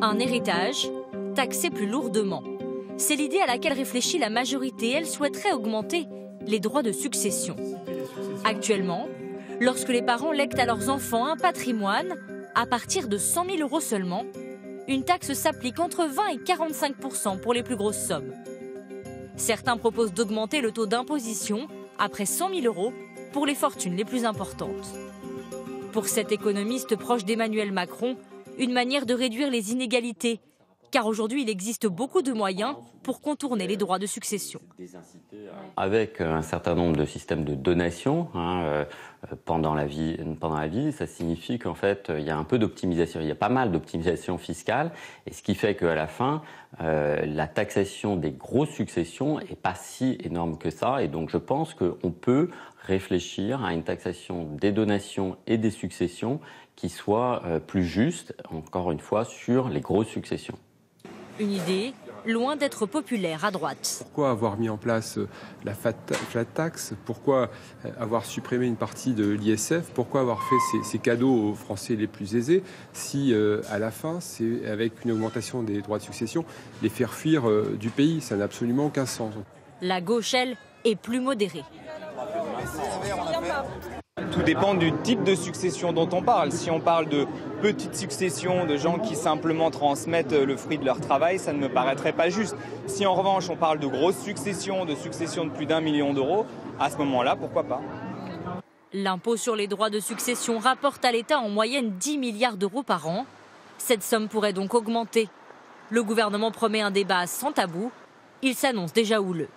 Un héritage taxé plus lourdement. C'est l'idée à laquelle réfléchit la majorité. Elle souhaiterait augmenter les droits de succession. Actuellement, lorsque les parents lèguent à leurs enfants un patrimoine, à partir de 100 000 € seulement, une taxe s'applique entre 20 et 45 % pour les plus grosses sommes. Certains proposent d'augmenter le taux d'imposition après 100 000 € pour les fortunes les plus importantes. Pour cet économiste proche d'Emmanuel Macron, une manière de réduire les inégalités, car aujourd'hui il existe beaucoup de moyens pour contourner les droits de succession. Avec un certain nombre de systèmes de donation pendant la vie, ça signifie qu'en fait il y a un peu d'optimisation, il y a pas mal d'optimisation fiscale, et ce qui fait qu'à la fin la taxation des grosses successions est pas si énorme que ça, et donc je pense qu'on peut réfléchir à une taxation des donations et des successions qui soit plus juste, encore une fois, sur les grosses successions. Une idée loin d'être populaire à droite. Pourquoi avoir mis en place la flat tax? Pourquoi avoir supprimé une partie de l'ISF? Pourquoi avoir fait ces cadeaux aux Français les plus aisés si à la fin, c'est avec une augmentation des droits de succession, les faire fuir du pays? Ça n'a absolument aucun sens. La gauche, elle, est plus modérée. Tout dépend du type de succession dont on parle. Si on parle de petites successions, de gens qui simplement transmettent le fruit de leur travail, ça ne me paraîtrait pas juste. Si en revanche on parle de grosses successions, de successions de plus d'1 million d'euros, à ce moment-là, pourquoi pas? L'impôt sur les droits de succession rapporte à l'État en moyenne 10 milliards d'euros par an. Cette somme pourrait donc augmenter. Le gouvernement promet un débat sans tabou. Il s'annonce déjà houleux.